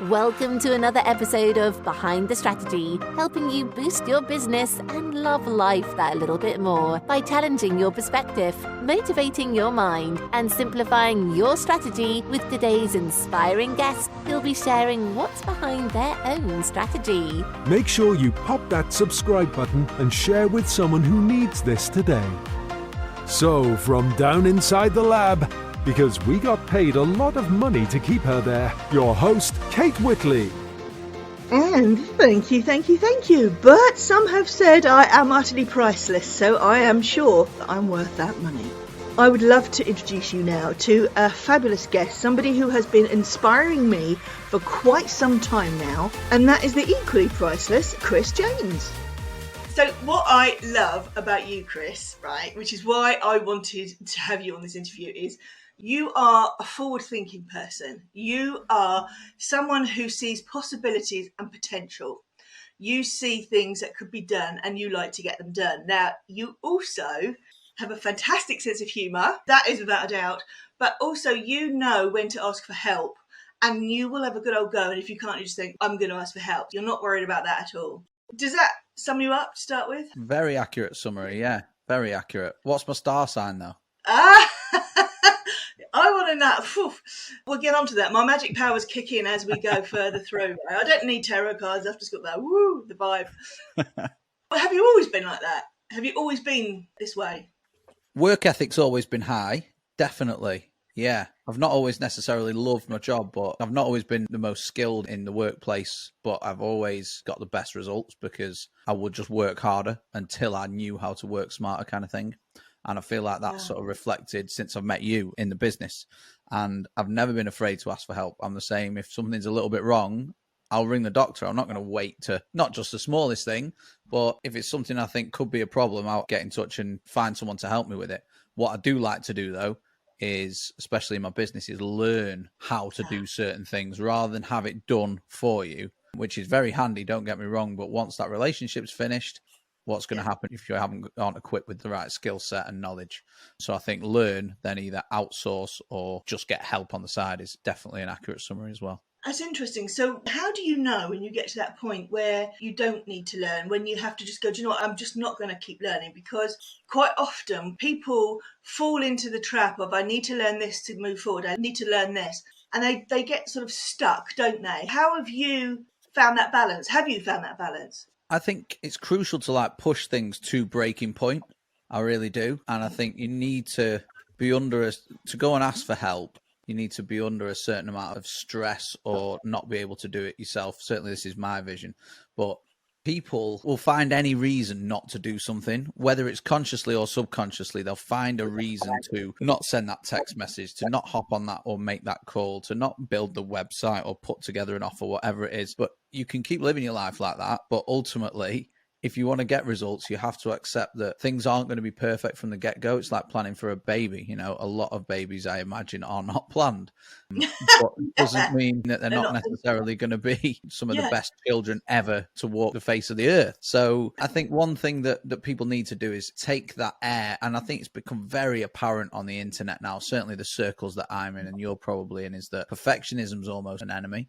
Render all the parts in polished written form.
Welcome to another episode of Behind the Strategy, helping you boost your business and love life that little bit more by challenging your perspective, motivating your mind, and simplifying your strategy with today's inspiring guest who'll be sharing what's behind their own strategy. Make sure you pop that subscribe button and share with someone who needs this today. So, from down inside the lab, because we got paid a lot of money to keep her there, your host, Kate Whitley. And thank you. But some have said I am utterly priceless, so I am sure that I'm worth that money. I would love to introduce you now to a fabulous guest, somebody who has been inspiring me for quite some time now, and that is the equally priceless Chris James. So what I love about you, Chris, right, which is why I wanted to have you on this interview, is you are a forward-thinking person. You are someone who sees possibilities and potential. You see things that could be done and you like to get them done. Now, you also have a fantastic sense of humour, that is without a doubt, but also you know when to ask for help and you will have a good old go. And if you can't, you just think, I'm going to ask for help. You're not worried about that at all. Does that sum you up to start with? Very accurate summary, yeah. Very accurate. What's my star sign, though? I want to know. Phew, we'll get on to that. My magic powers kick in as we go further through. I don't need tarot cards. I've just got that, the vibe. But have you always been like that? Have you always been this way? Work ethic's always been high, definitely. Yeah. I've not always necessarily loved my job, but I've not always been the most skilled in the workplace, but I've always got the best results because I would just work harder until I knew how to work smarter, kind of thing. And I feel like that's sort of reflected since I've met you in the business. And I've never been afraid to ask for help. I'm the same. If something's a little bit wrong, I'll ring the doctor. I'm not going to wait to, not just the smallest thing, but if it's something I think could be a problem, I'll get in touch and find someone to help me with it. What I do like to do, though, is, especially in my business, is learn how to do certain things rather than have it done for you, which is very handy, don't get me wrong. But once that relationship's finished, what's going to happen if you aren't equipped with the right skill set and knowledge? So I think learn, then either outsource or just get help on the side is definitely an accurate summary as well. That's interesting. So how do you know when you get to that point where you don't need to learn, when you have to just go, do you know what, I'm just not going to keep learning? Because quite often people fall into the trap of, I need to learn this to move forward. I need to learn this. And they get sort of stuck, don't they? How have you found that balance? Have you found that balance? I think it's crucial to push things to breaking point. I really do. And I think you need to be to go and ask for help. You need to be under a certain amount of stress or not be able to do it yourself. Certainly this is my vision, but people will find any reason not to do something, whether it's consciously or subconsciously. They'll find a reason to not send that text message, to not hop on that or make that call, to not build the website or put together an offer, whatever it is. But you can keep living your life like that. But ultimately, if you want to get results, you have to accept that things aren't going to be perfect from the get-go. It's like planning for a baby. You know, a lot of babies, I imagine, are not planned. But it doesn't mean that they're not necessarily going to be some of the best children ever to walk the face of the earth. So I think one thing that people need to do is take that air. And I think it's become very apparent on the internet now, certainly the circles that I'm in and you're probably in, is that perfectionism is almost an enemy.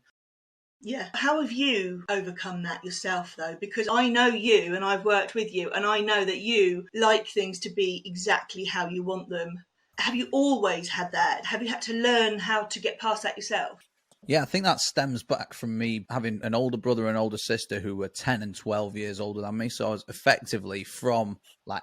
Yeah. How have you overcome that yourself, though? Because I know you and I've worked with you and I know that you like things to be exactly how you want them. Have you always had that? Have you had to learn how to get past that yourself? Yeah, I think that stems back from me having an older brother and older sister who were 10 and 12 years older than me. So I was effectively from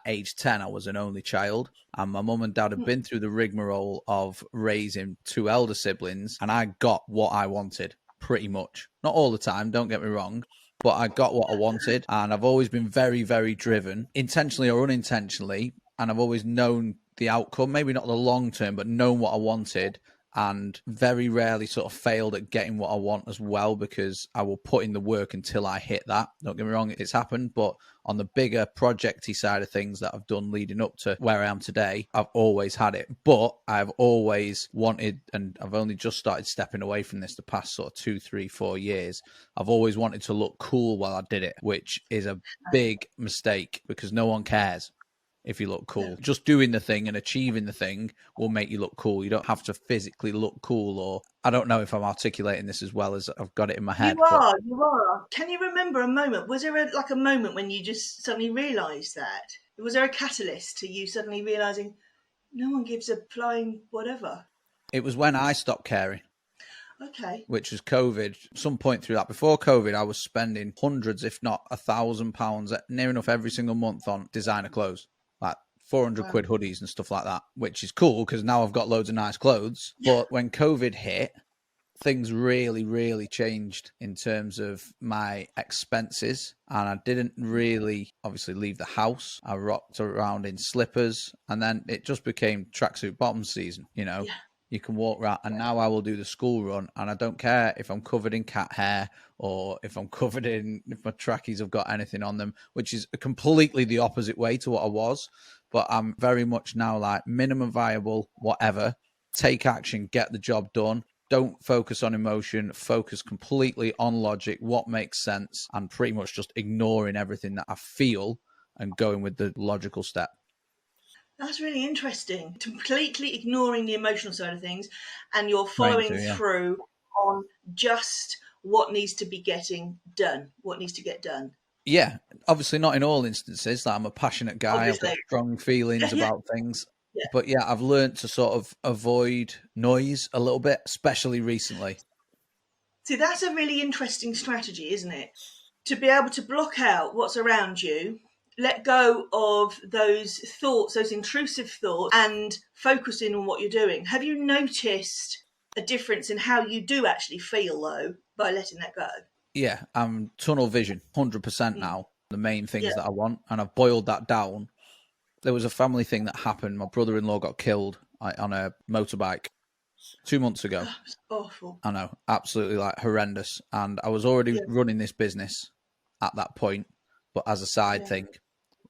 age 10, I was an only child. And my mum and dad had been through the rigmarole of raising two elder siblings. And I got what I wanted. Pretty much. Not all the time, don't get me wrong, but I got what I wanted. And I've always been very, very driven, intentionally or unintentionally. And I've always known the outcome, maybe not the long term, but known what I wanted. And very rarely sort of failed at getting what I want as well, because I will put in the work until I hit that. Don't get me wrong, it's happened. But on the bigger projecty side of things that I've done leading up to where I am today, I've always had it. But I've always wanted, and I've only just started stepping away from this the past sort of 2, 3, 4 years. I've always wanted to look cool while I did it, which is a big mistake because no one cares. if you look cool. Just doing the thing and achieving the thing will make you look cool. You don't have to physically look cool, or I don't know if I'm articulating this as well as I've got it in my head. You are. Can you remember a moment? Was there a moment when you just suddenly realised that? Was there a catalyst to you suddenly realising no one gives a flying whatever? It was when I stopped caring. Okay. Which was COVID. Some point through that. Before COVID, I was spending hundreds, if not £1,000, near enough every single month on designer clothes, like 400 quid hoodies and stuff like that, which is cool because now I've got loads of nice clothes. But when COVID hit, things really, really changed in terms of my expenses. And I didn't really, obviously, leave the house. I rocked around in slippers. And then it just became tracksuit bottom season, you know. Yeah. You can walk around, and now I will do the school run, and I don't care if I'm covered in cat hair or if I'm covered in, if my trackies have got anything on them, which is completely the opposite way to what I was. But I'm very much now like minimum viable, whatever, take action, get the job done. Don't focus on emotion, focus completely on logic, what makes sense, and pretty much just ignoring everything that I feel and going with the logical step. That's really interesting. Completely ignoring the emotional side of things, and you're following through on just what needs to be getting done, what needs to get done. Yeah, obviously not in all instances. Like, I'm a passionate guy. Obviously. I've got strong feelings about things. Yeah. But yeah, I've learned to sort of avoid noise a little bit, especially recently. See, that's a really interesting strategy, isn't it? To be able to block out what's around you, let go of those thoughts, those intrusive thoughts, and focus in on what you're doing. Have you noticed a difference in how you do actually feel, though, by letting that go? Yeah, I'm tunnel vision, 100% now. The main things that I want, and I've boiled that down. There was a family thing that happened. My brother-in-law got killed on a motorbike 2 months ago. Oh, it's awful. I know, absolutely like horrendous. And I was already running this business at that point, but as a side thing,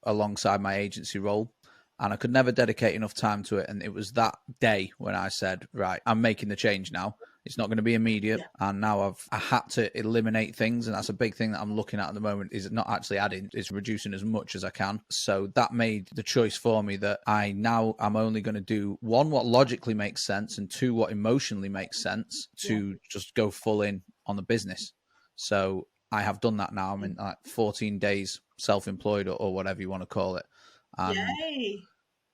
alongside my agency role, and I could never dedicate enough time to it. And it was that day when I said, right, I'm making the change now. It's not going to be immediate. And now I had to eliminate things. And that's a big thing that I'm looking at the moment, is not actually adding, it's reducing as much as I can. So that made the choice for me that I'm only going to do, one, what logically makes sense, and two, what emotionally makes sense, to just go full in on the business. So I have done that now. I'm in like 14 days self-employed, or whatever you want to call it. Yay.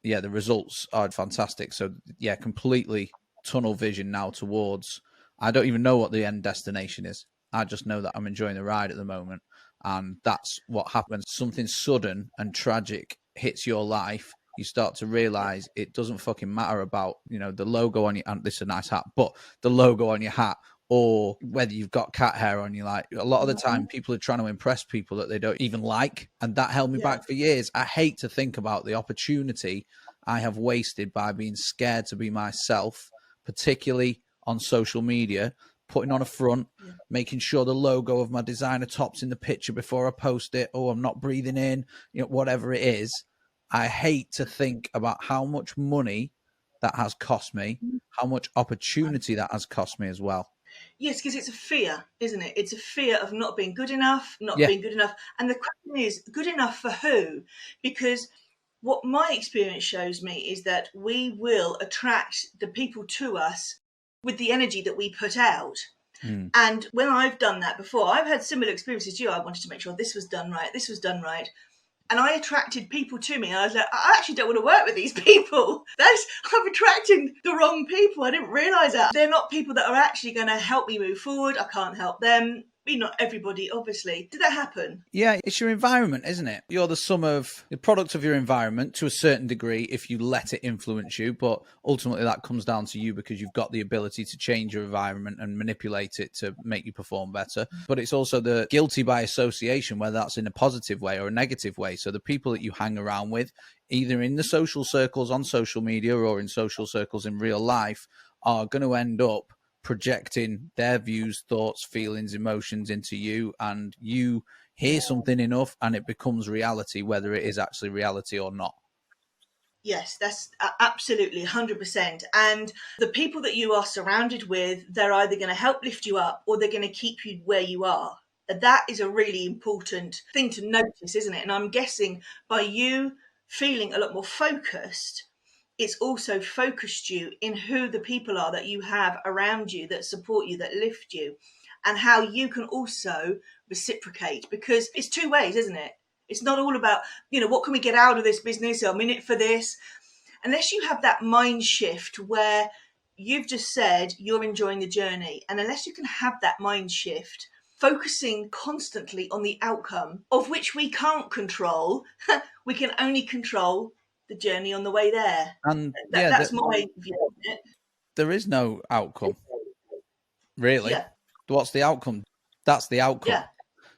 Yeah, the results are fantastic. So yeah, completely tunnel vision now towards, I don't even know what the end destination is. I just know that I'm enjoying the ride at the moment. And that's what happens. Something sudden and tragic hits your life. You start to realize it doesn't fucking matter about, the logo on your, and this is a nice hat, but the logo on your hat, or whether you've got cat hair on you. Like, a lot of the time people are trying to impress people that they don't even like. And that held me back for years. I hate to think about the opportunity I have wasted by being scared to be myself, particularly on social media, putting on a front, making sure the logo of my designer top's in the picture before I post it. Oh, I'm not breathing in, whatever it is. I hate to think about how much money that has cost me, how much opportunity that has cost me as well. Yes, because it's a fear, isn't it? It's a fear of not being good enough, being good enough. And the question is, good enough for who? Because what my experience shows me is that we will attract the people to us with the energy that we put out. And when I've done that before, I've had similar experiences to you. I wanted to make sure this was done right. And I attracted people to me. And I was like, I actually don't want to work with these people. I'm attracting the wrong people. I didn't realise that. They're not people that are actually going to help me move forward. I can't help them. Not everybody, obviously. Did that happen? Yeah, it's your environment, isn't it? You're the product of your environment to a certain degree if you let it influence you. But ultimately that comes down to you, because you've got the ability to change your environment and manipulate it to make you perform better. But it's also the guilty by association, whether that's in a positive way or a negative way. So the people that you hang around with, either in the social circles on social media or in social circles in real life, are going to end up projecting their views, thoughts, feelings, emotions into you, and you hear something enough and it becomes reality, whether it is actually reality or not. Yes, that's absolutely 100%. And the people that you are surrounded with, they're either going to help lift you up or they're going to keep you where you are. That is a really important thing to notice, isn't it? And I'm guessing by you feeling a lot more focused, it's also focused you in who the people are that you have around you that support you, that lift you, and how you can also reciprocate, because it's two ways, isn't it? It's not all about, what can we get out of this business? I'm in it for this. Unless you have that mind shift where you've just said you're enjoying the journey, and unless you can have that mind shift, focusing constantly on the outcome, of which we can't control, we can only control the journey on the way there. And That's my view on it. There is no outcome, really. Yeah. What's the outcome? That's the outcome. Yeah.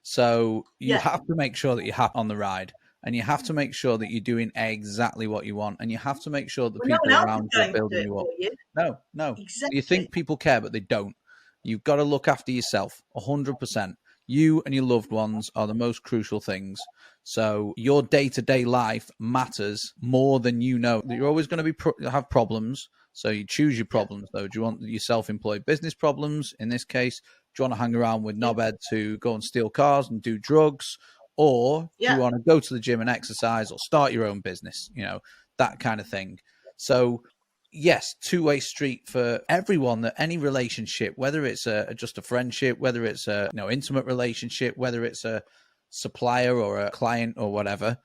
So you Yeah. have to make sure that you're happy on the ride, and you have to make sure that you're doing exactly what you want, and you have to make sure that Well, people no one else around is you are going to do building it you up. for you. No. Exactly. You think people care, but they don't. You've got to look after yourself 100%. You and your loved ones are the most crucial things. So your day-to-day life matters more than you know. You're always going to have problems. So you choose your problems, though. Do you want your self-employed business problems? In this case, do you want to hang around with knobheads who go and steal cars and do drugs? Or do you want to go to the gym and exercise or start your own business? That kind of thing. So yes, two-way street for everyone, that any relationship, whether it's just a friendship, whether it's a intimate relationship, whether it's a supplier or a client or whatever,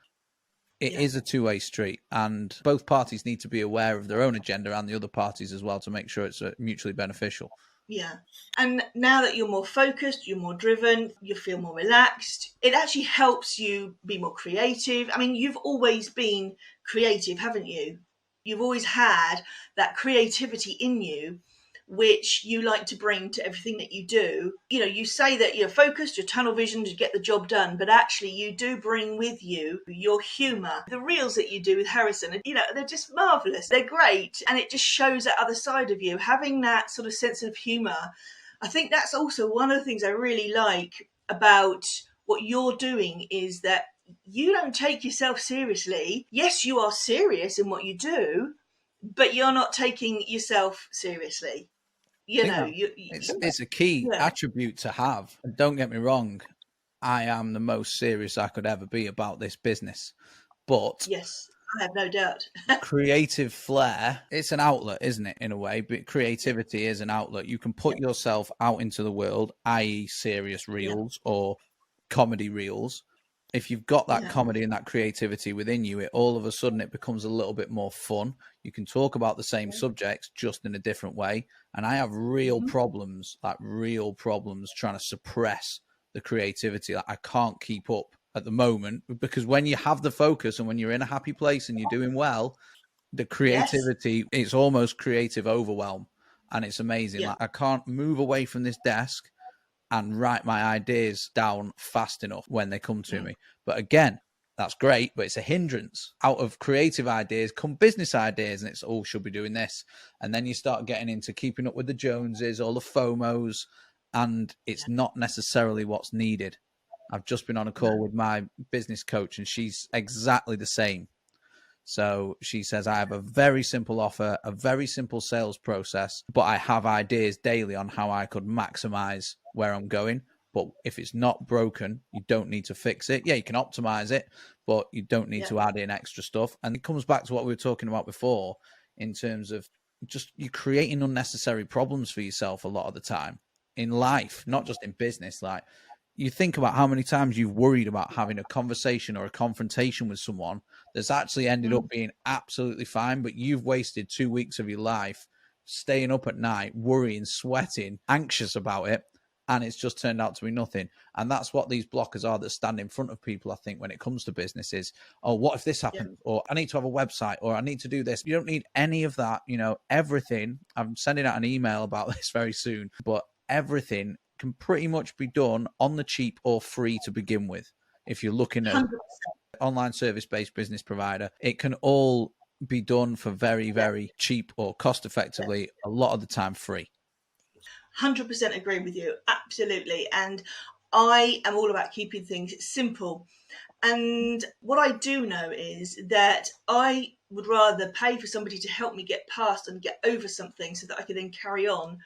it is a two-way street, and both parties need to be aware of their own agenda and the other parties as well to make sure it's mutually beneficial. Yeah. And now that you're more focused, you're more driven, you feel more relaxed, it actually helps you be more creative. I mean, you've always been creative, haven't you? You've always had that creativity in you, which you like to bring to everything that you do. You say that you're focused, you're tunnel visioned, you get the job done, but actually you do bring with you your humour. The reels that you do with Harrison, they're just marvellous. They're great. And it just shows that other side of you. Having that sort of sense of humour, I think that's also one of the things I really like about what you're doing, is that you don't take yourself seriously. Yes, you are serious in what you do, but you're not taking yourself seriously. It's a key attribute to have. And don't get me wrong, I am the most serious I could ever be about this business. But yes, I have no doubt. Creative flair, it's an outlet, isn't it, in a way? But creativity is an outlet. You can put yourself out into the world, i.e. serious reels or comedy reels. If you've got that comedy and that creativity within you, all of a sudden it becomes a little bit more fun. You can talk about the same subjects just in a different way. And I have real problems trying to suppress the creativity. I can't keep up at the moment, because when you have the focus and when you're in a happy place and you're doing well, the creativity, it's almost creative overwhelm. And it's amazing. I can't move away from this desk and write my ideas down fast enough when they come to me. But again, that's great, but it's a hindrance. Out of creative ideas come business ideas, and it's, should be doing this. And then you start getting into keeping up with the Joneses, all the FOMOs, and it's not necessarily what's needed. I've just been on a call with my business coach, and she's exactly the same. So she says, I have a very simple offer, a very simple sales process, but I have ideas daily on how I could maximize where I'm going. But if it's not broken, you don't need to fix it. Yeah, you can optimize it, but you don't need to add in extra stuff. And it comes back to what we were talking about before, in terms of just you creating unnecessary problems for yourself a lot of the time in life, not just in business. Like, you think about how many times you've worried about having a conversation or a confrontation with someone that's actually ended up being absolutely fine, but you've wasted 2 weeks of your life staying up at night, worrying, sweating, anxious about it, and it's just turned out to be nothing. And that's what these blockers are that stand in front of people, I think, when it comes to businesses. Oh, what if this happens? Or I need to have a website, or I need to do this. You don't need any of that. Everything. I'm sending out an email about this very soon, but everything can pretty much be done on the cheap or free to begin with. If you're looking at 100%. online service-based business provider, it can all be done for very, very cheap or cost effectively, a lot of the time free. 100% agree with you. Absolutely. And I am all about keeping things simple. And what I do know is that I would rather pay for somebody to help me get past and get over something so that I can then carry on,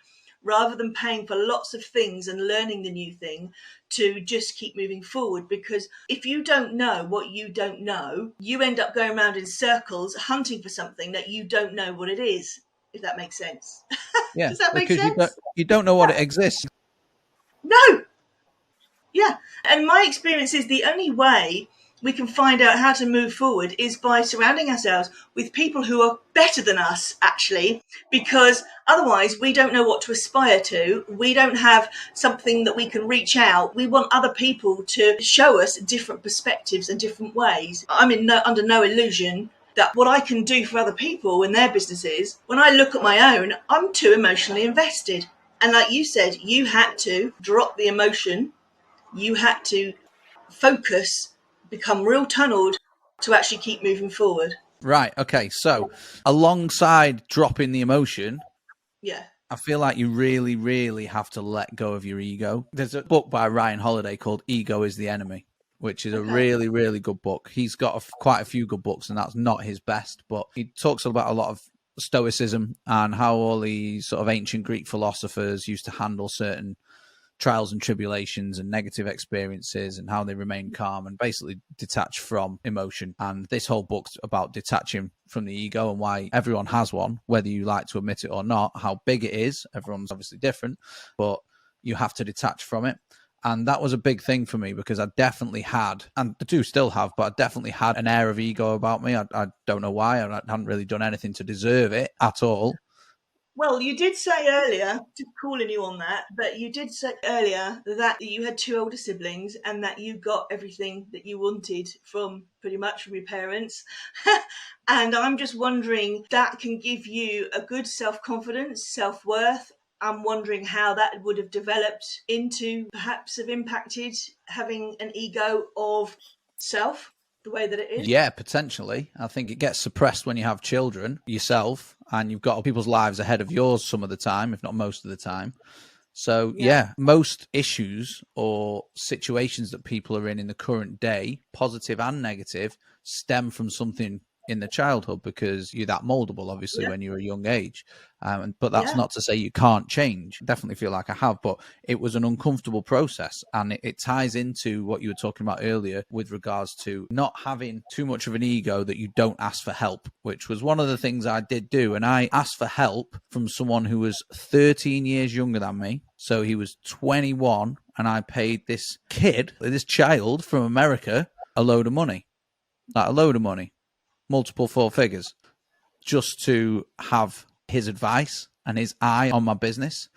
rather than paying for lots of things and learning the new thing to just keep moving forward. Because if you don't know what you don't know, you end up going around in circles hunting for something that you don't know what it is, if that makes sense. Yeah, Does that make because sense? you don't know what it exists. No. Yeah. And my experience is the only way we can find out how to move forward is by surrounding ourselves with people who are better than us, actually, because otherwise we don't know what to aspire to. We don't have something that we can reach out. We want other people to show us different perspectives and different ways. I'm under no illusion that what I can do for other people in their businesses, when I look at my own, I'm too emotionally invested. And like you said, you had to drop the emotion. You had to focus, become real tunneled to actually keep moving forward. Right. Okay. So alongside dropping the emotion, Yeah. I feel like you really, really have to let go of your ego. There's a book by Ryan Holiday called Ego is the Enemy, which is a really, really good book. He's got quite a few good books, and that's not his best, but he talks about a lot of stoicism and how all these sort of ancient Greek philosophers used to handle certain trials and tribulations and negative experiences and how they remain calm and basically detach from emotion. And this whole book's about detaching from the ego and why everyone has one, whether you like to admit it or not, how big it is. Everyone's obviously different, but you have to detach from it. And that was a big thing for me because I definitely had, and I do still have, but I definitely had an air of ego about me. I don't know why. I hadn't really done anything to deserve it at all. Well, you did say earlier, just calling you on that, but you did say earlier that you had two older siblings and that you got everything that you wanted from pretty much from your parents. And I'm just wondering, that can give you a good self-confidence, self-worth. I'm wondering how that would have developed into perhaps have impacted having an ego of self the way that it is. Yeah, potentially. I think it gets suppressed when you have children yourself and you've got people's lives ahead of yours some of the time, if not most of the time. So, yeah, most issues or situations that people are in the current day, positive and negative, stem from something in the childhood because you're that moldable, obviously, when you're a young age. But that's not to say you can't change. I definitely feel like I have, but it was an uncomfortable process. And it ties into what you were talking about earlier with regards to not having too much of an ego that you don't ask for help, which was one of the things I did do. And I asked for help from someone who was 13 years younger than me. So he was 21 and I paid this child from America, a load of money, multiple four figures, just to have his advice and his eye on my business.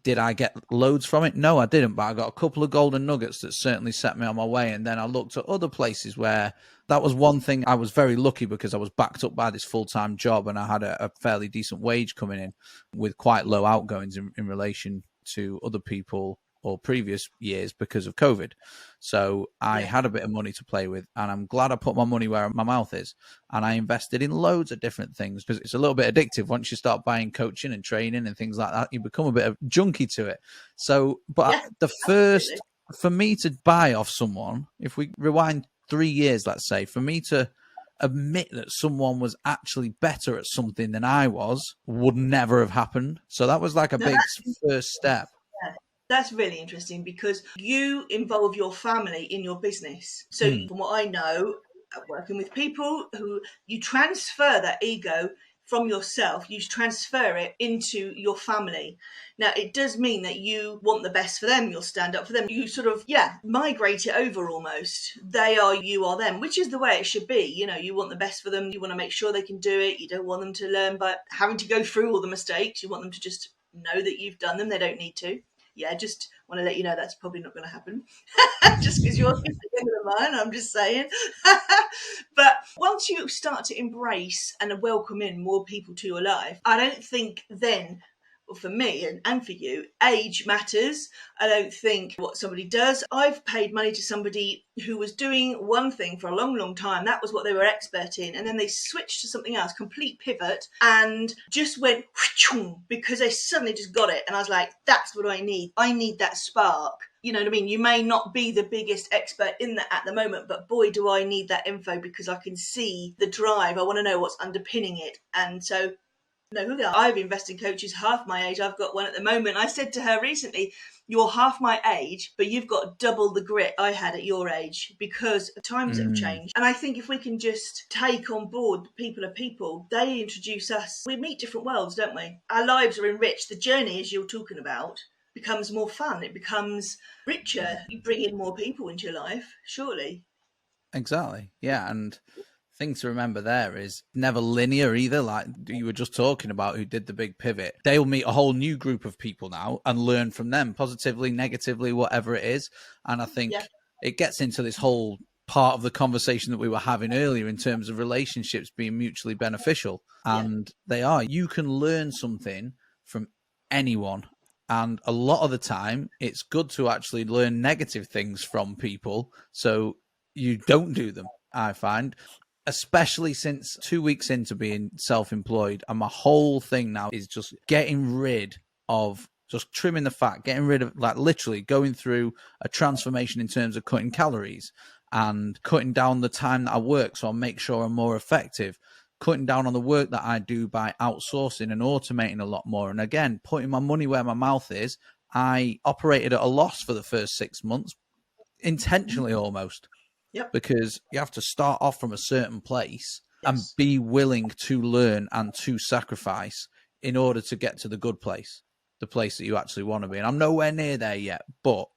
Did I get loads from it? No, I didn't, but I got a couple of golden nuggets that certainly set me on my way. And then I looked at other places where that was one thing. I was very lucky because I was backed up by this full-time job and I had a fairly decent wage coming in with quite low outgoings in relation to other people or previous years because of COVID. So I had a bit of money to play with and I'm glad I put my money where my mouth is. And I invested in loads of different things because it's a little bit addictive. Once you start buying coaching and training and things like that, you become a bit of junkie to it. So, but for me to buy off someone, if we rewind 3 years, let's say, for me to admit that someone was actually better at something than I was, would never have happened. So that was like a big first step. That's really interesting because you involve your family in your business. So from what I know, working with people who you transfer that ego from yourself, you transfer it into your family. Now, it does mean that you want the best for them. You'll stand up for them. You sort of, migrate it over almost. They are, you are them, which is the way it should be. You know, you want the best for them. You want to make sure they can do it. You don't want them to learn by having to go through all the mistakes. You want them to just know that you've done them. They don't need to. Yeah, just want to let you know that's probably not going to happen. Just because you're thinking of mine, I'm just saying. But once you start to embrace and welcome in more people to your life, I don't think then, for me and for you, age matters. I don't think what somebody does. I've paid money to somebody who was doing one thing for a long, long time. That was what they were expert in. And then they switched to something else, complete pivot, and just went because they suddenly just got it. And I was like, that's what I need. I need that spark. You know what I mean? You may not be the biggest expert in that at the moment, but boy, do I need that info because I can see the drive. I want to know what's underpinning it. And so No, who else? I have investing coaches half my age. I've got one at the moment. I said to her recently, you're half my age, but you've got double the grit I had at your age because times have changed. And I think if we can just take on board people are people, they introduce us. We meet different worlds, don't we? Our lives are enriched. The journey, as you're talking about, becomes more fun. It becomes richer. You bring in more people into your life, surely. Exactly. Yeah. And thing to remember there is never linear either. Like you were just talking about who did the big pivot. They'll meet a whole new group of people now and learn from them positively, negatively, whatever it is. And I think it gets into this whole part of the conversation that we were having earlier in terms of relationships being mutually beneficial. And they are. You can learn something from anyone. And a lot of the time, it's good to actually learn negative things from people so you don't do them, I find. Especially since 2 weeks into being self-employed, and my whole thing now is just getting rid of, just trimming the fat, getting rid of, like literally going through a transformation in terms of cutting calories and cutting down the time that I work so I make sure I'm more effective, cutting down on the work that I do by outsourcing and automating a lot more. And again, putting my money where my mouth is. I operated at a loss for the first 6 months, intentionally almost. Yep. Because you have to start off from a certain place and be willing to learn and to sacrifice in order to get to the good place, the place that you actually want to be. And I'm nowhere near there yet, but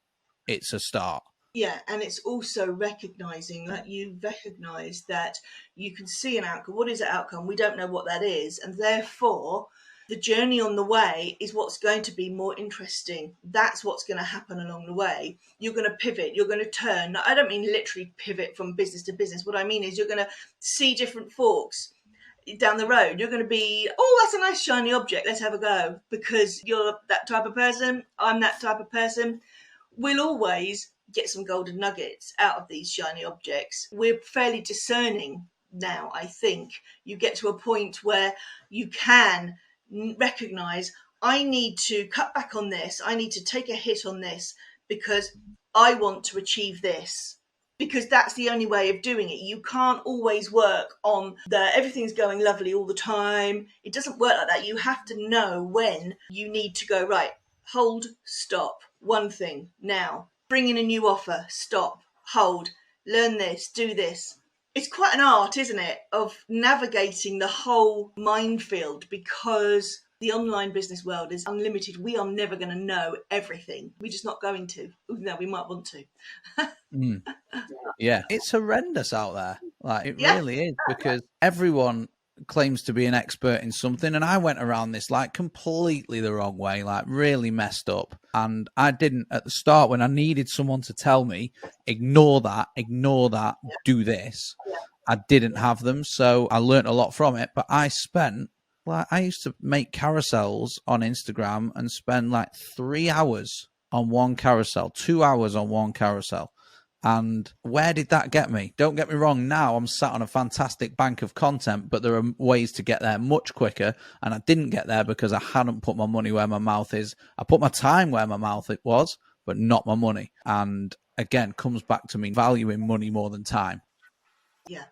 it's a start. Yeah, and it's also recognizing that you recognize that you can see an outcome. What is that outcome? We don't know what that is. And therefore, the journey on the way is what's going to be more interesting. That's what's going to happen along the way. You're going to pivot. You're going to turn. I don't mean literally pivot from business to business. What I mean is you're going to see different forks down the road. You're going to be, oh, that's a nice shiny object. Let's have a go. Because you're that type of person. I'm that type of person. We'll always get some golden nuggets out of these shiny objects. We're fairly discerning now, I think. You get to a point where you can recognize, I need to cut back on this. I need to take a hit on this because I want to achieve this. Because that's the only way of doing it. You can't always work on everything's going lovely all the time. It doesn't work like that. You have to know when you need to go, right, hold, stop, one thing, now. Bring in a new offer, stop, hold, learn this, do this. It's quite an art, isn't it, of navigating the whole minefield because the online business world is unlimited. We are never going to know everything. We're just not going to, even though we might want to. Yeah, it's horrendous out there. Like it really is, because everyone claims to be an expert in something, and I went around this like completely the wrong way, like really messed up. And I didn't at the start, when I needed someone to tell me ignore that, do this, I didn't have them, so I learned a lot from it. But I used to make carousels on Instagram and spend like 3 hours on one carousel, 2 hours on one carousel. And where did that get me? Don't get me wrong, now I'm sat on a fantastic bank of content, but there are ways to get there much quicker. And I didn't get there because I hadn't put my money where my mouth is. I put my time where my mouth it was, but not my money. And again, comes back to me valuing money more than time. Yeah.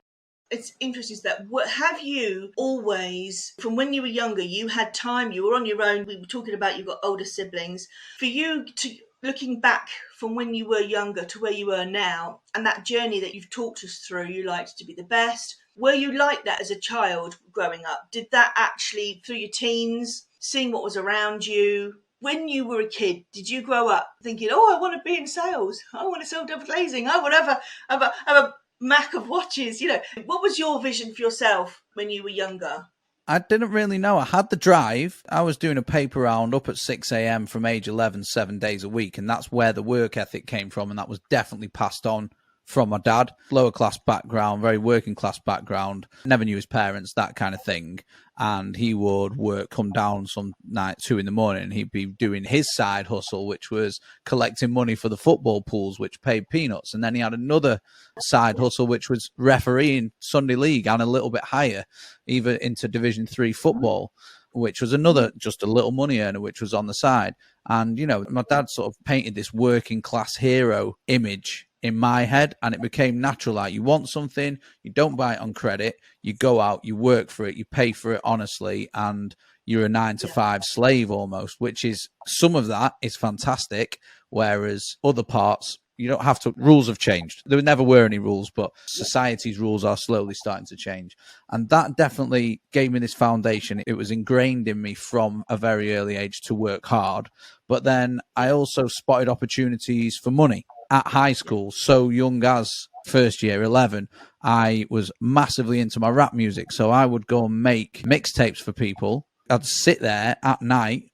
It's interesting that have you always, from when you were younger, you had time, you were on your own. We were talking about you've got older siblings. For you to, looking back from when you were younger to where you are now, and that journey that you've talked us through, you liked to be the best. Were you like that as a child growing up? Did that actually, through your teens, seeing what was around you, when you were a kid, did you grow up thinking, oh, I want to be in sales. I want to sell double glazing. I want to have a Mac of watches, what was your vision for yourself when you were younger? I didn't really know. I had the drive. I was doing a paper round up at 6 a.m. from age 11, 7 days a week. And that's where the work ethic came from. And that was definitely passed on from my dad. Lower class background, very working class background. Never knew his parents, that kind of thing. And he would come down some night, 2 a.m, and he'd be doing his side hustle, which was collecting money for the football pools, which paid peanuts. And then he had another side hustle, which was refereeing Sunday League and a little bit higher, even into Division 3 football, which was another, just a little money earner, which was on the side. And, my dad sort of painted this working class hero image in my head, and it became natural. Like, you want something, you don't buy it on credit, you go out, you work for it, you pay for it honestly, and you're a 9 to 5 slave almost, which is, some of that is fantastic. Whereas other parts, you don't have to. Rules have changed. There never were any rules, but society's rules are slowly starting to change. And that definitely gave me this foundation. It was ingrained in me from a very early age to work hard. But then I also spotted opportunities for money at high school. So young as first year, 11, I was massively into my rap music. So I would go and make mixtapes for people. I'd sit there at night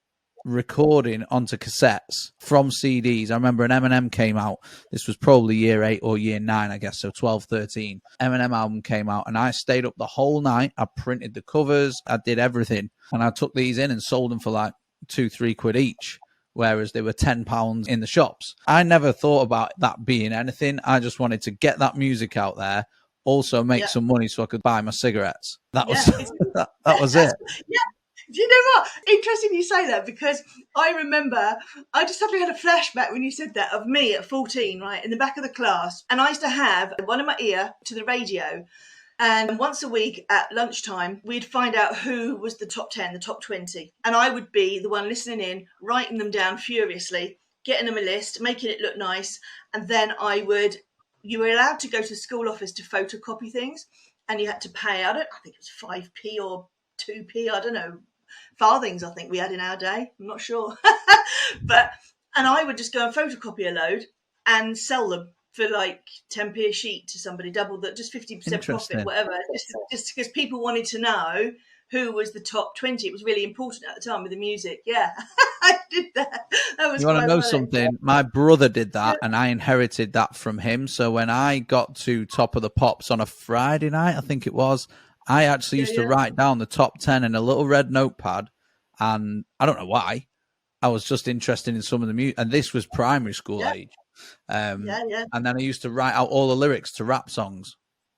recording onto cassettes from CDs. I remember an Eminem came out. This was probably year 8 or year 9, I guess. So 12, 13. Eminem album came out and I stayed up the whole night. I printed the covers. I did everything. And I took these in and sold them for like 2-3 quid each, whereas they were £10 in the shops. I never thought about that being anything. I just wanted to get that music out there, also make some money so I could buy my cigarettes. That was that was it. Yeah. Do you know what? Interesting you say that, because I remember, I just suddenly had a flashback when you said that of me at 14, right, in the back of the class. And I used to have one in my ear to the radio. And once a week at lunchtime, we'd find out who was the top 10, the top 20. And I would be the one listening in, writing them down furiously, getting them a list, making it look nice. And then you were allowed to go to the school office to photocopy things. And you had to pay, I think it was 5p or 2p, I don't know. Farthings, I think we had in our day. I'm not sure. And I would just go and photocopy a load and sell them for like 10p a sheet to somebody, double that, just 50% profit, whatever. Just because people wanted to know who was the top 20. It was really important at the time with the music. Yeah, I did that. You want to know something? My brother did that and I inherited that from him. So when I got to Top of the Pops on a Friday night, I think it was, I actually used to write down the top 10 in a little red notepad, and I don't know why. I was just interested in some of the music, and this was primary school age. And then I used to write out all the lyrics to rap songs.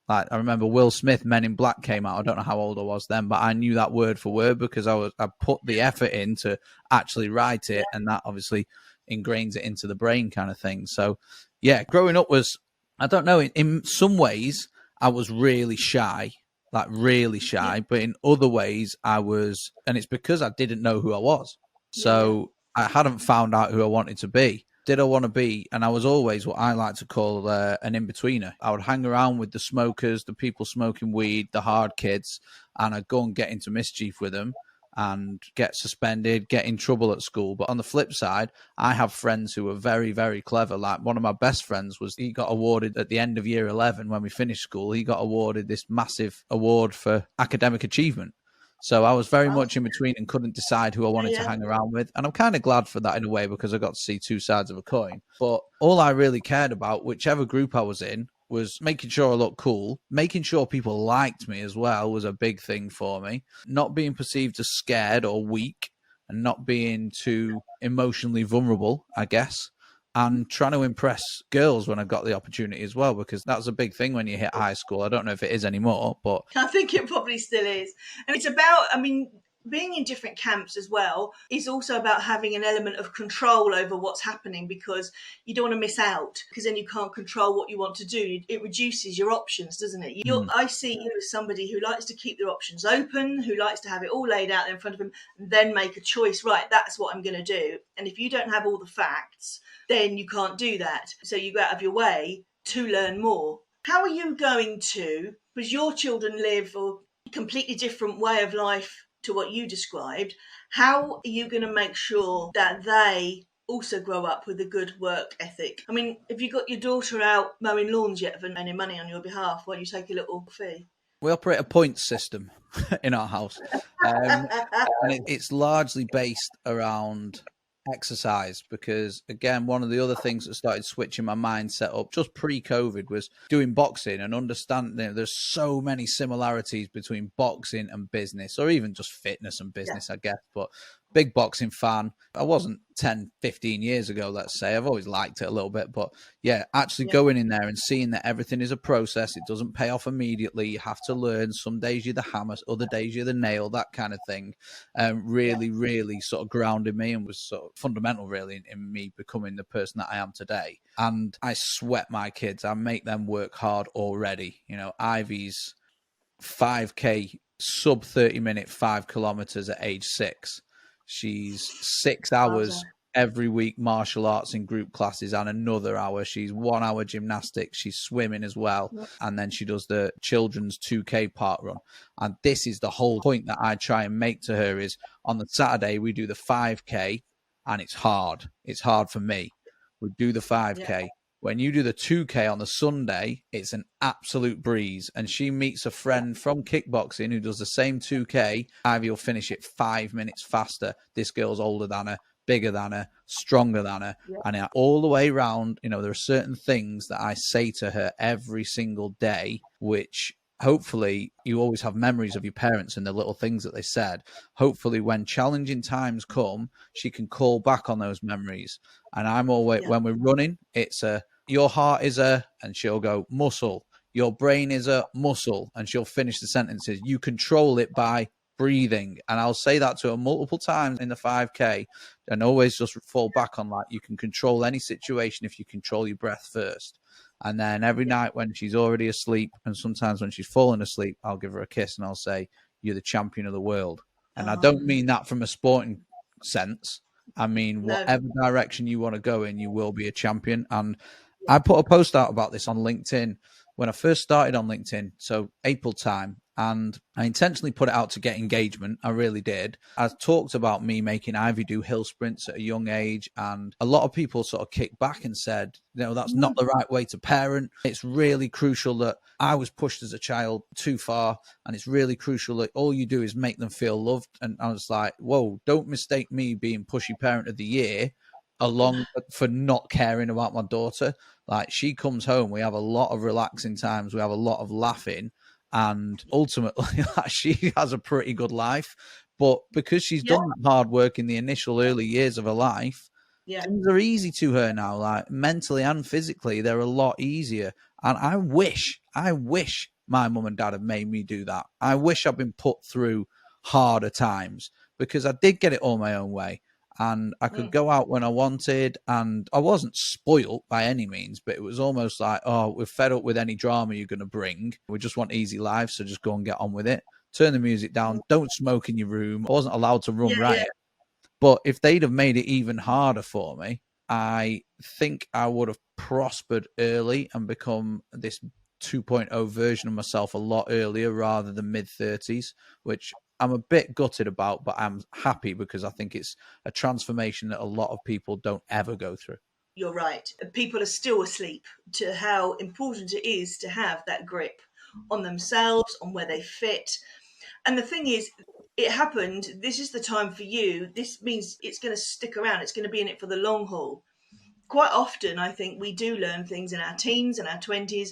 Like, I remember Will Smith, Men in Black came out. I don't know how old I was then, but I knew that word for word because I put the effort in to actually write it, and that obviously ingrains it into the brain kind of thing. So, yeah, growing up was, I don't know, in some ways I was really shy. Like really shy, but in other ways I was, and it's because I didn't know who I was. So I hadn't found out who I wanted to be. Did I want to be? And I was always what I like to call an in-betweener. I would hang around with the smokers, the people smoking weed, the hard kids, and I'd go and get into mischief with them and get suspended, get in trouble at school. But on the flip side, I have friends who are very, very clever. Like one of my best friends he got awarded at the end of year 11 when we finished school. He got awarded this massive award for academic achievement. So I was very much in between and couldn't decide who I wanted to hang around with. And I'm kind of glad for that in a way, because I got to see two sides of a coin. But all I really cared about, whichever group I was in, was making sure I looked cool, making sure people liked me as well was a big thing for me. Not being perceived as scared or weak, and not being too emotionally vulnerable, I guess. And trying to impress girls when I got the opportunity as well, because that's a big thing when you hit high school. I don't know if it is anymore, but I think it probably still is. And it's about, being in different camps as well is also about having an element of control over what's happening, because you don't want to miss out, because then you can't control what you want to do. It reduces your options, doesn't it? I see you as somebody who likes to keep their options open, who likes to have it all laid out in front of him and then make a choice. Right, that's what I'm going to do. And if you don't have all the facts, then you can't do that. So you go out of your way to learn more. How are you going to, because your children live a completely different way of life to what you described, how are you going to make sure that they also grow up with a good work ethic? Have you got your daughter out mowing lawns yet for earning money on your behalf while you take a little fee? We operate a points system in our house. And it's largely based around exercise, because again, one of the other things that started switching my mindset up just pre-COVID was doing boxing and understanding there's so many similarities between boxing and business, or even just fitness and business, I guess. But big boxing fan. I wasn't 10, 15 years ago, let's say. I've always liked it a little bit. But yeah, actually going in there and seeing that everything is a process. It doesn't pay off immediately. You have to learn. Some days you're the hammer, other days you're the nail, that kind of thing. Really sort of grounded me and was sort of fundamental really in me becoming the person that I am today. And I sweat my kids. I make them work hard already. You know, Ivy's 5K sub 30-minute 5 kilometers at age 6. She's 6 hours every week martial arts in group classes and another hour. She's 1 hour gymnastics. She's swimming as well. And then she does the children's 2K park run. And this is the whole point that I try and make to her is on the Saturday, we do the 5K and it's hard. It's hard for me. We do the 5K. Yeah. When you do the 2K on the Sunday, it's an absolute breeze. And she meets a friend from kickboxing who does the same 2K. Ivy will finish it 5 minutes faster. This girl's older than her, bigger than her, stronger than her. Yeah. And all the way around, you know, there are certain things that I say to her every single day, which hopefully you always have memories of your parents and the little things that they said. Hopefully when challenging times come, she can call back on those memories. And I'm always, when we're running, it's your heart is and she'll go, muscle. Your brain is a muscle. And she'll finish the sentences. You control it by breathing. And I'll say that to her multiple times in the 5K and always just fall back on like, you can control any situation if you control your breath first. And then every night when she's already asleep, and sometimes when she's fallen asleep, I'll give her a kiss and I'll say, you're the champion of the world. And I don't mean that from a sporting sense. I mean, whatever direction you want to go in, you will be a champion. And I put a post out about this on LinkedIn when I first started on LinkedIn. So April time. And I intentionally put it out to get engagement. I really did. I talked about me making Ivy do hill sprints at a young age. And a lot of people sort of kicked back and said, no, that's not the right way to parent. It's really crucial that I was pushed as a child too far. And it's really crucial that all you do is make them feel loved. And I was like, whoa, don't mistake me being pushy parent of the year along for not caring about my daughter. Like she comes home, we have a lot of relaxing times. We have a lot of laughing. And ultimately, she has a pretty good life. But because she's done that hard work in the initial early years of her life, things are easy to her now, like mentally and physically, they're a lot easier. And I wish my mum and dad had made me do that. I wish I'd been put through harder times because I did get it all my own way. And I could go out when I wanted, and I wasn't spoilt by any means, but it was almost like, oh, we're fed up with any drama you're going to bring. We just want easy lives, so just go and get on with it. Turn the music down. Don't smoke in your room. I wasn't allowed to run riot. But if they'd have made it even harder for me, I think I would have prospered early and become this 2.0 version of myself a lot earlier rather than mid-30s, which I'm a bit gutted about, but I'm happy because I think it's a transformation that a lot of people don't ever go through. You're right. People are still asleep to how important it is to have that grip on themselves, on where they fit. And the thing is, it happened. This is the time for you. This means it's going to stick around. It's going to be in it for the long haul. Quite often, I think we do learn things in our teens and our 20s.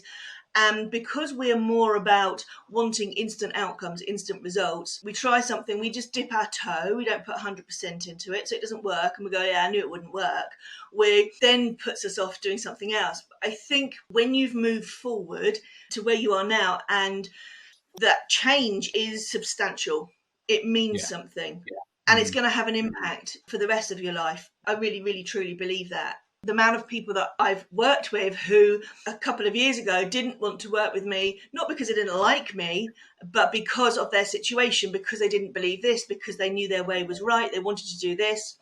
And because we're more about wanting instant outcomes, instant results, we try something, we just dip our toe, we don't put 100% into it, so it doesn't work, and we go, yeah, I knew it wouldn't work. We then puts us off doing something else. I think when you've moved forward to where you are now, and that change is substantial, it means something, and it's going to have an impact for the rest of your life. I really, really, truly believe that. The amount of people that I've worked with who a couple of years ago didn't want to work with me, not because they didn't like me, but because of their situation, because they didn't believe this, because they knew their way was right, they wanted to do this.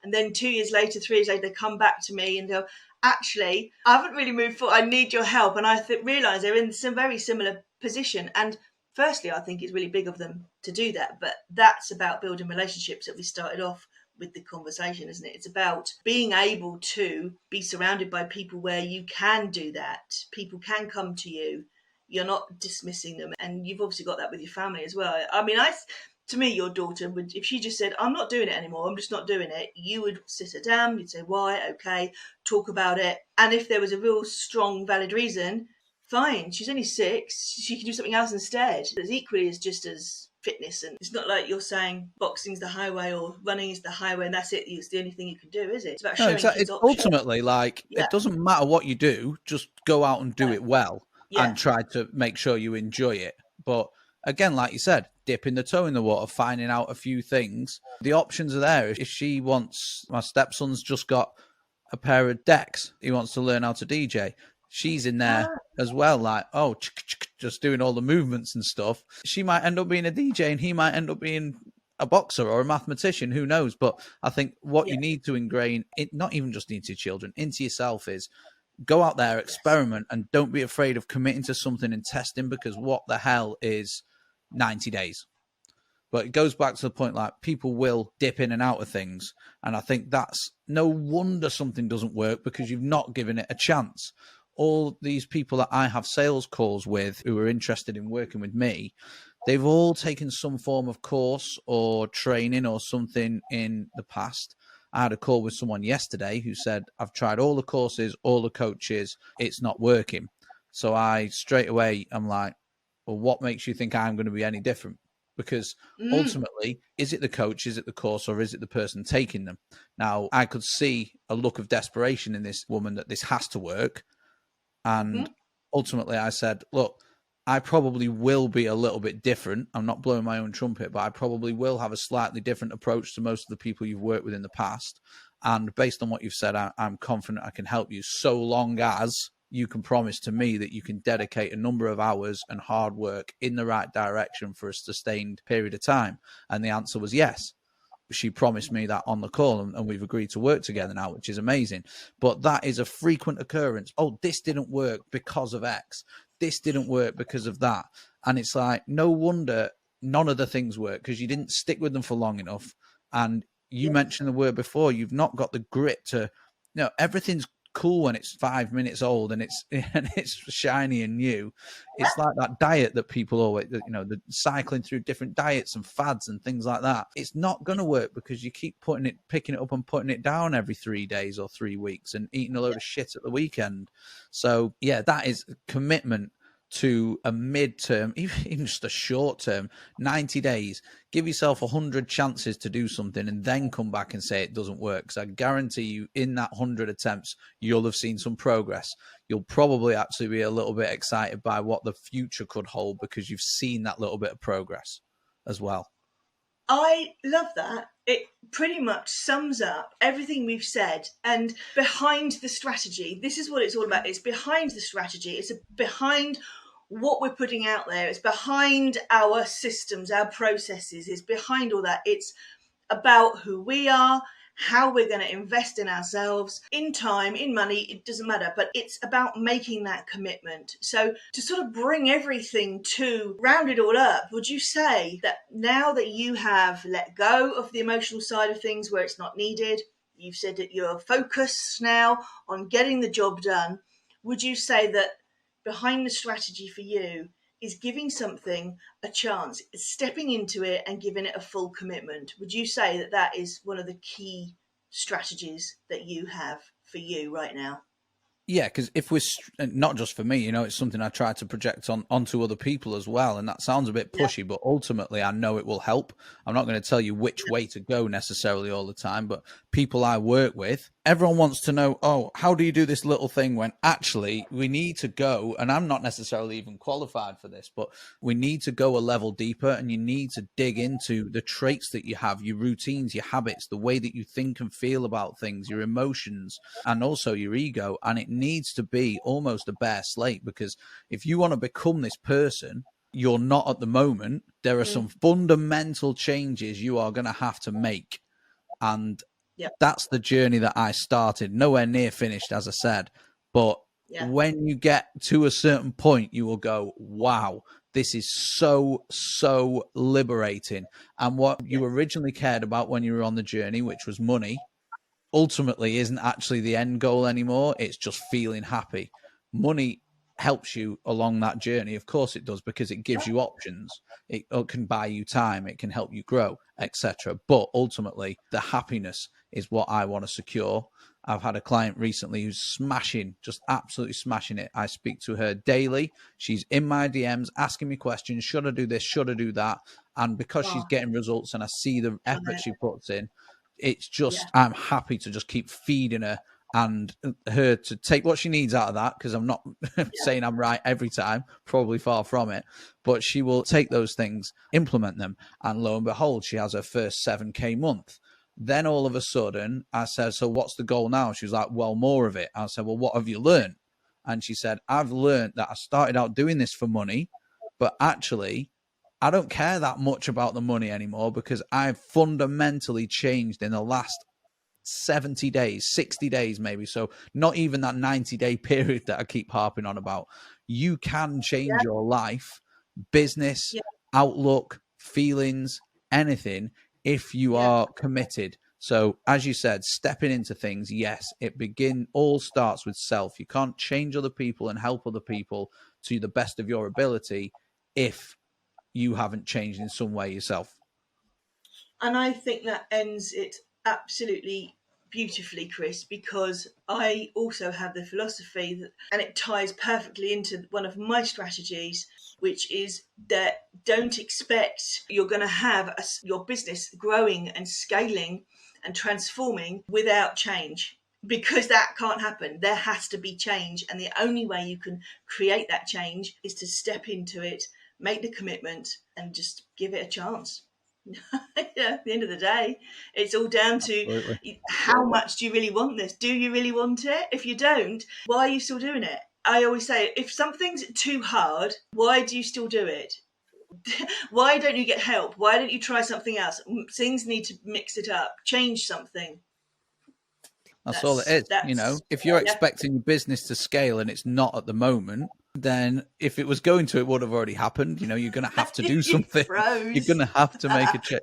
And then 2 years later, 3 years later, they come back to me and go, actually, I haven't really moved forward, I need your help. And I realise they're in some very similar position. And firstly, I think it's really big of them to do that. But that's about building relationships that we started off with the conversation, isn't it? It's about being able to be surrounded by people where you can do that. People can come to you. You're not dismissing them. And you've obviously got that with your family as well. I mean, to me, your daughter would, if she just said, I'm not doing it anymore, I'm just not doing it, you would sit her down, you'd say, why? Okay, talk about it. And if there was a real strong, valid reason, fine, she's only 6, she can do something else instead. It's equally as just as fitness, and it's not like you're saying boxing's the highway or running is the highway and that's it, it's the only thing you can do, is it? It's about showing exactly. It's ultimately like it doesn't matter what you do, just go out and do it well and try to make sure you enjoy it. But again, like you said, dipping the toe in the water, finding out a few things, the options are there. If she wants, my stepson's just got a pair of decks, he wants to learn how to DJ, she's in there as well, like, oh, just doing all the movements and stuff. She might end up being a DJ and he might end up being a boxer or a mathematician, who knows? But I think what you need to ingrain, not even just into your children, into yourself, is go out there, experiment, and don't be afraid of committing to something and testing, because what the hell is 90 days? But it goes back to the point, like, people will dip in and out of things. And I think that's no wonder something doesn't work, because you've not given it a chance. All these people that I have sales calls with who are interested in working with me, they've all taken some form of course or training or something in the past. I had a call with someone yesterday who said, I've tried all the courses, all the coaches, it's not working. So I straight away, I'm like, well, what makes you think I'm going to be any different? Because ultimately, is it the coach, is it the course, or is it the person taking them? Now, I could see a look of desperation in this woman that this has to work. And ultimately I said, look, I probably will be a little bit different. I'm not blowing my own trumpet, but I probably will have a slightly different approach to most of the people you've worked with in the past. And based on what you've said, I'm confident I can help you, so long as you can promise to me that you can dedicate a number of hours and hard work in the right direction for a sustained period of time. And the answer was yes. She promised me that on the call, and we've agreed to work together now, which is amazing. But that is a frequent occurrence. Oh, this didn't work because of X. This didn't work because of that. And it's like, no wonder none of the things work, because you didn't stick with them for long enough. And you mentioned the word before, you've not got the grit to, everything's cool when it's 5 minutes old and it's shiny and new. It's like that diet that people always, the cycling through different diets and fads and things like that. It's not going to work, because you keep picking it up and putting it down every 3 days or 3 weeks and eating a load of shit at the weekend. So yeah, that is commitment to a midterm, even just a short term, 90 days. Give yourself 100 chances to do something and then come back and say it doesn't work. Because I guarantee you, in that 100 attempts, you'll have seen some progress. You'll probably actually be a little bit excited by what the future could hold, because you've seen that little bit of progress as well. I love that. It pretty much sums up everything we've said. And behind the strategy, this is what it's all about. It's behind the strategy. It's behind what we're putting out there. It's behind our systems, our processes. It's behind all that. It's about who we are, how we're going to invest in ourselves, in time, in money, it doesn't matter, but it's about making that commitment. So to sort of bring everything to round it all up, would you say that now that you have let go of the emotional side of things where it's not needed, you've said that you're focused now on getting the job done, would you say that behind the strategy for you is giving something a chance, stepping into it and giving it a full commitment? Would you say that that is one of the key strategies that you have for you right now? Yeah, because if we're not just for me, it's something I try to project onto other people as well. And that sounds a bit pushy, but ultimately I know it will help. I'm not going to tell you which way to go necessarily all the time, but people I work with, everyone wants to know, oh, how do you do this little thing, when actually we need to go, and I'm not necessarily even qualified for this, but we need to go a level deeper, and you need to dig into the traits that you have, your routines, your habits, the way that you think and feel about things, your emotions, and also your ego. And it needs to be almost a bare slate, because if you want to become this person you're not at the moment, there are some fundamental changes you are going to have to make. And that's the journey that I started, nowhere near finished, as I said. But when you get to a certain point, you will go, wow, this is so liberating. And what you originally cared about when you were on the journey, which was money, ultimately isn't actually the end goal anymore. It's just feeling happy. Money helps you along that journey. Of course it does, because it gives you options. It can buy you time. It can help you grow, etc. But ultimately, the happiness is what I want to secure. I've had a client recently who's smashing, just absolutely smashing it. I speak to her daily. She's in my DMs asking me questions. Should I do this? Should I do that? And because she's getting results and I see the effort she puts in, it's just, I'm happy to just keep feeding her and her to take what she needs out of that, because I'm not saying I'm right every time, probably far from it, but she will take those things, implement them, and lo and behold, she has her first 7K month. Then all of a sudden I said, so what's the goal now? She was like, well, more of it. I said, well, what have you learned? And she said, I've learned that I started out doing this for money, but actually I don't care that much about the money anymore because I've fundamentally changed in the last 70 days, 60 days maybe. So not even that 90-day period that I keep harping on about. You can change your life, business, outlook, feelings, anything if you are committed. So as you said, stepping into things, yes, all starts with self. You can't change other people and help other people to the best of your ability if you haven't changed in some way yourself. And I think that ends it absolutely beautifully, Chris, because I also have the philosophy that, and it ties perfectly into one of my strategies, which is that don't expect you're going to have your business growing and scaling and transforming without change, because that can't happen. There has to be change, and the only way you can create that change is to step into it, make the commitment, and just give it a chance. At the end of the day, it's all down to how much do you really want this? Do you really want it? If you don't, why are you still doing it? I always say, if something's too hard, why do you still do it? Why don't you get help? Why don't you try something else? Things need to mix it up, change something. That's all it is. If you're expecting your business to scale and it's not at the moment, then if it was going to, it would have already happened. You're going to have to do something. You're going to have to make a change.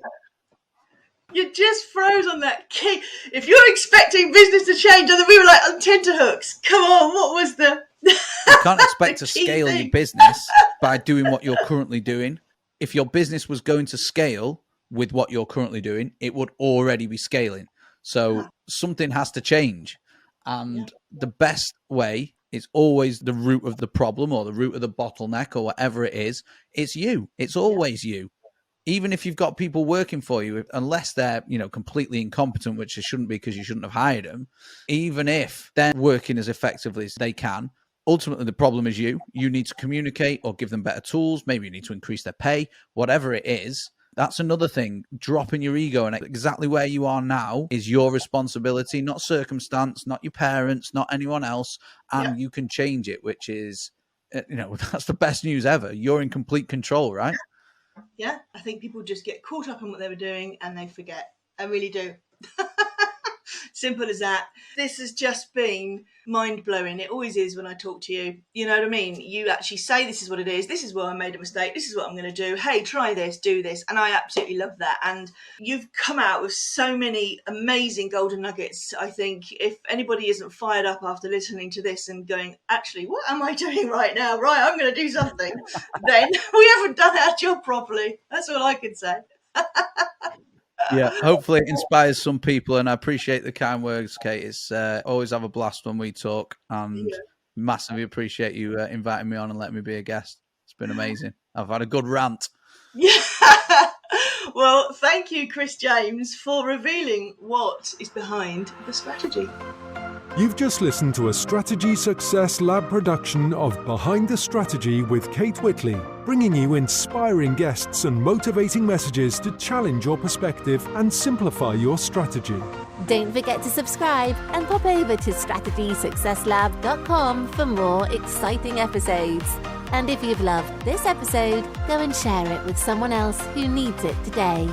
You just froze on that key. If you're expecting business to change, then we were like on tenterhooks. Come on, what was the... You can't expect to scale your business by doing what you're currently doing. If your business was going to scale with what you're currently doing, it would already be scaling. So something has to change. And the best way is always the root of the problem or the root of the bottleneck or whatever it is. It's you. It's always you. Even if you've got people working for you, unless they're, completely incompetent, which they shouldn't be because you shouldn't have hired them, even if they're working as effectively as they can, ultimately the problem is you. You need to communicate or give them better tools. Maybe you need to increase their pay, whatever it is. That's another thing. Dropping your ego and exactly where you are now is your responsibility, not circumstance, not your parents, not anyone else. And you can change it, which is, that's the best news ever. You're in complete control, right? Yeah, I think people just get caught up in what they were doing and they forget. I really do. Simple as that. This has just been mind-blowing. It always is when I talk to you. You know what I mean? You actually say, this is what it is. This is where I made a mistake. This is what I'm going to do. Hey, try this, do this. And I absolutely love that. And you've come out with so many amazing golden nuggets. I think if anybody isn't fired up after listening to this and going, actually, what am I doing right now? Right, I'm going to do something. Then we haven't done our job properly. That's all I can say. Yeah, hopefully it inspires some people, and I appreciate the kind words, Kate. It's always have a blast when we talk, and massively appreciate you inviting me on and letting me be a guest. It's been amazing. I've had a good rant. Yeah. Well, thank you, Chris James, for revealing what is behind the strategy. You've just listened to a Strategy Success Lab production of Behind the Strategy with Kate Whitley, bringing you inspiring guests and motivating messages to challenge your perspective and simplify your strategy. Don't forget to subscribe and pop over to strategysuccesslab.com for more exciting episodes. And if you've loved this episode, go and share it with someone else who needs it today.